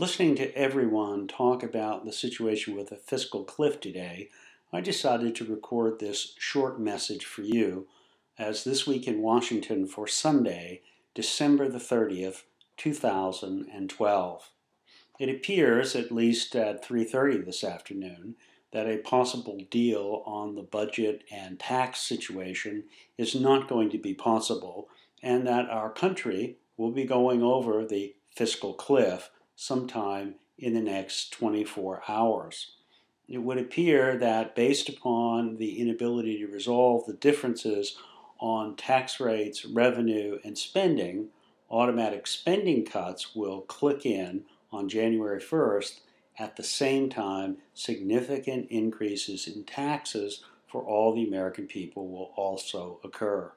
Listening to everyone talk about the situation with the fiscal cliff today, I decided to record this short message for you as this week in Washington for Sunday, December the 30th, 2012. It appears, at least at 3:30 this afternoon, that a possible deal on the budget and tax situation is not going to be possible, and that our country will be going over the fiscal cliff sometime in the next 24 hours. It would appear that based upon the inability to resolve the differences on tax rates, revenue, and spending, automatic spending cuts will click in on January 1st. At the same time, significant increases in taxes for all the American people will also occur.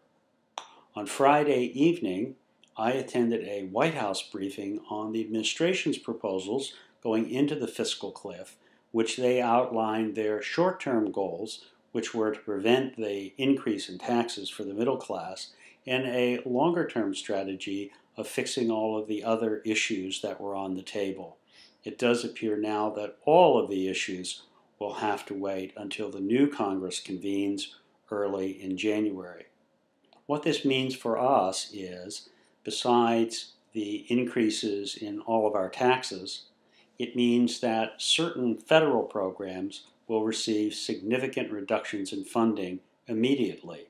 On Friday evening, I attended a White House briefing on the administration's proposals going into the fiscal cliff, which they outlined their short-term goals, which were to prevent the increase in taxes for the middle class, and a longer-term strategy of fixing all of the other issues that were on the table. It does appear now that all of the issues will have to wait until the new Congress convenes early in January. What this means for us is, besides the increases in all of our taxes, it means that certain federal programs will receive significant reductions in funding immediately.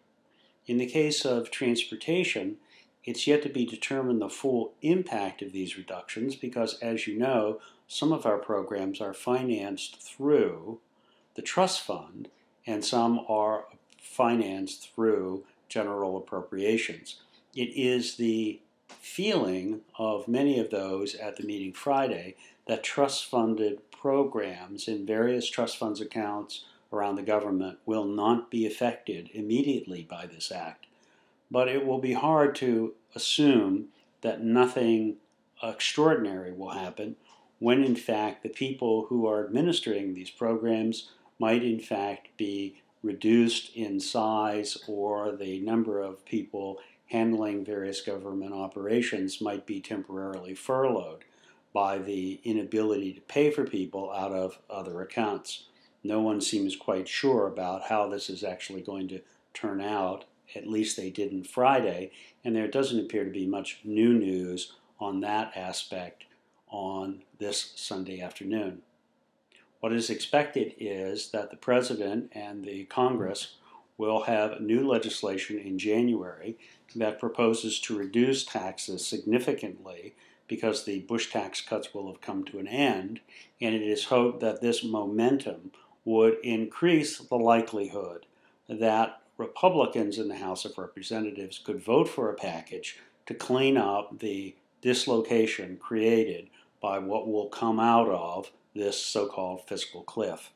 In the case of transportation, it's yet to be determined the full impact of these reductions because, as you know, some of our programs are financed through the trust fund and some are financed through general appropriations. It is the feeling of many of those at the meeting Friday that trust-funded programs in various trust funds accounts around the government will not be affected immediately by this act. But it will be hard to assume that nothing extraordinary will happen when in fact the people who are administering these programs might in fact be reduced in size, or the number of people handling various government operations might be temporarily furloughed by the inability to pay for people out of other accounts. No one seems quite sure about how this is actually going to turn out. At least they didn't Friday, and there doesn't appear to be much new news on that aspect on this Sunday afternoon. What is expected is that the President and the Congress will have new legislation in January that proposes to reduce taxes significantly because the Bush tax cuts will have come to an end, and it is hoped that this momentum would increase the likelihood that Republicans in the House of Representatives could vote for a package to clean up the dislocation created by what will come out of this so-called fiscal cliff.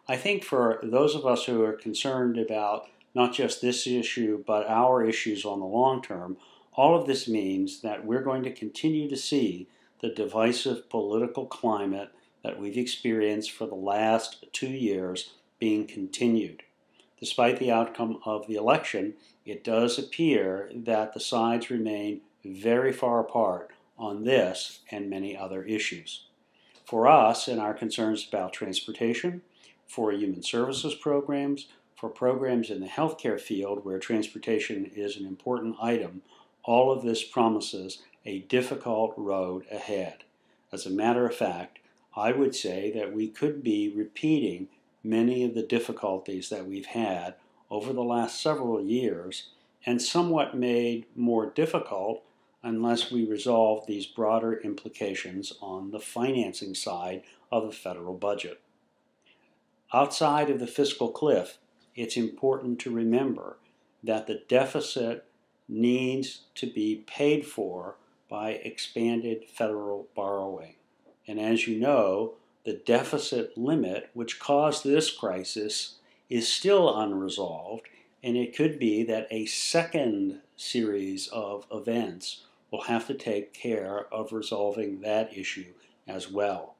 I think for those of us who are concerned about not just this issue, but our issues on the long term, all of this means that we're going to continue to see the divisive political climate that we've experienced for the last 2 years being continued. Despite the outcome of the election, it does appear that the sides remain very far apart on this and many other issues. For us and our concerns about transportation, for human services programs, for programs in the healthcare field where transportation is an important item, all of this promises a difficult road ahead. As a matter of fact, I would say that we could be repeating many of the difficulties that we've had over the last several years, and somewhat made more difficult unless we resolve these broader implications on the financing side of the federal budget. Outside of the fiscal cliff, it's important to remember that the deficit needs to be paid for by expanded federal borrowing. And as you know, the deficit limit, which caused this crisis, is still unresolved, and it could be that a second series of events will have to take care of resolving that issue as well.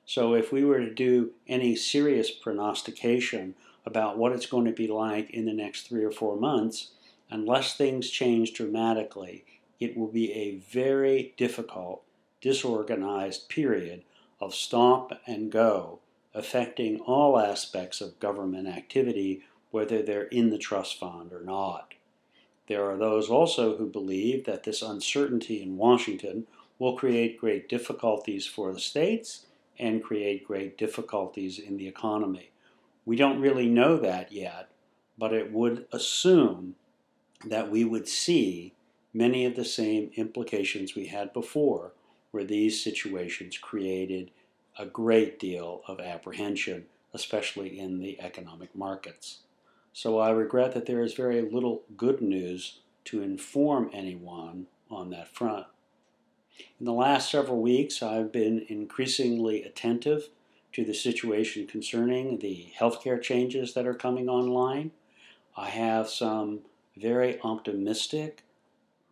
So if we were to do any serious prognostication about what it's going to be like in the next 3 or 4 months, unless things change dramatically, it will be a very difficult disorganized period of stop and go affecting all aspects of government activity, whether they're in the trust fund or not. There are those also who believe that this uncertainty in Washington will create great difficulties for the states and create great difficulties in the economy. We don't really know that yet, but it would assume that we would see many of the same implications we had before, where these situations created a great deal of apprehension, especially in the economic markets. So I regret that there is very little good news to inform anyone on that front. In the last several weeks, I've been increasingly attentive to the situation concerning the healthcare changes that are coming online. I have some very optimistic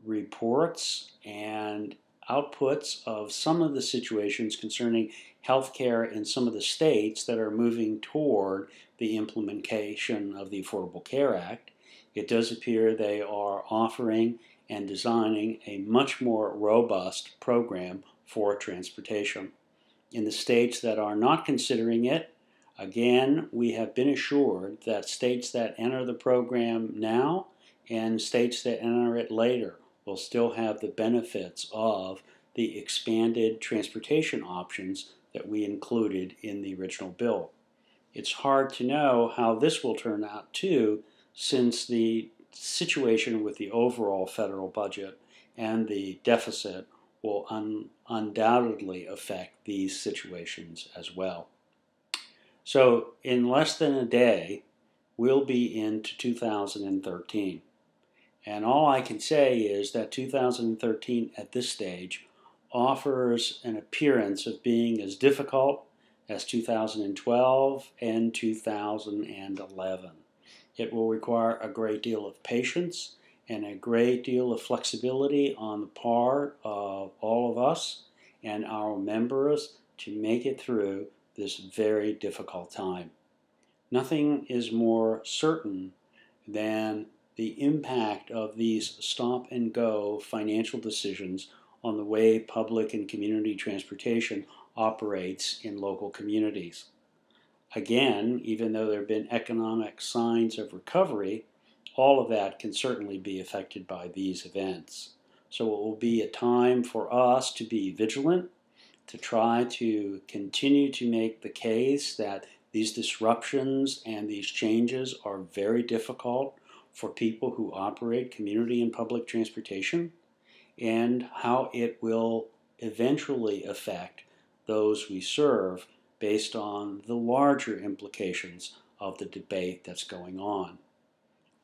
reports and outputs of some of the situations concerning healthcare in some of the states that are moving toward the implementation of the Affordable Care Act. It does appear they are offering and designing a much more robust program for transportation. In the states that are not considering it, again, we have been assured that states that enter the program now and states that enter it later will still have the benefits of the expanded transportation options that we included in the original bill. It's hard to know how this will turn out too, since the situation with the overall federal budget and the deficit will undoubtedly affect these situations as well. So in less than a day, we'll be into 2013. And all I can say is that 2013 at this stage offers an appearance of being as difficult as 2012 and 2011. It will require a great deal of patience and a great deal of flexibility on the part of all of us and our members to make it through this very difficult time. Nothing is more certain than the impact of these stop and go financial decisions on the way public and community transportation operates in local communities. Again, even though there have been economic signs of recovery, all of that can certainly be affected by these events. So it will be a time for us to be vigilant, to try to continue to make the case that these disruptions and these changes are very difficult for people who operate community and public transportation, and how it will eventually affect those we serve based on the larger implications of the debate that's going on.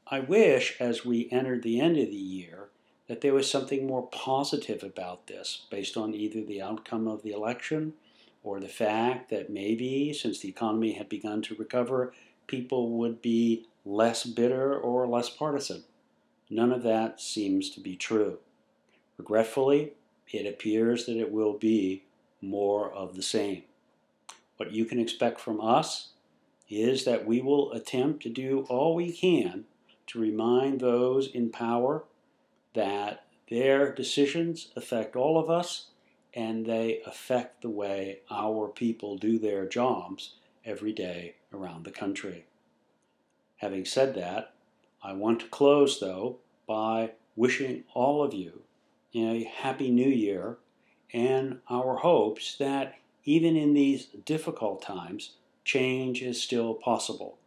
I wish, as we entered the end of the year, that there was something more positive about this, based on either the outcome of the election or the fact that maybe, since the economy had begun to recover, people would be less bitter or less partisan. None of that seems to be true. Regretfully, it appears that it will be more of the same. What you can expect from us is that we will attempt to do all we can to remind those in power that their decisions affect all of us and they affect the way our people do their jobs every day around the country. Having said that, I want to close, though, by wishing all of you a Happy New Year and our hopes that even in these difficult times, change is still possible,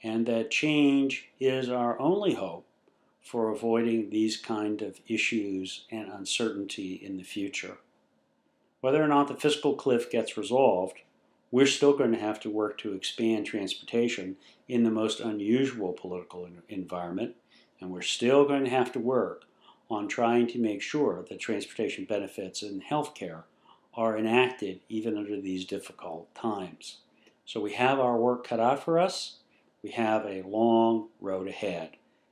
and that change is our only hope for avoiding these kind of issues and uncertainty in the future. Whether or not the fiscal cliff gets resolved, we're still going to have to work to expand transportation in the most unusual political environment, and we're still going to have to work on trying to make sure that transportation benefits and health care are enacted even under these difficult times. So we have our work cut out for us. We have a long road ahead,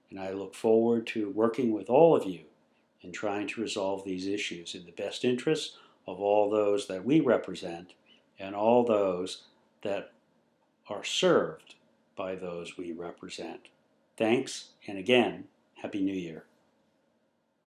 and I look forward to working with all of you in trying to resolve these issues in the best interest of all those that we represent and all those that are served by those we represent. Thanks, and again, Happy New Year.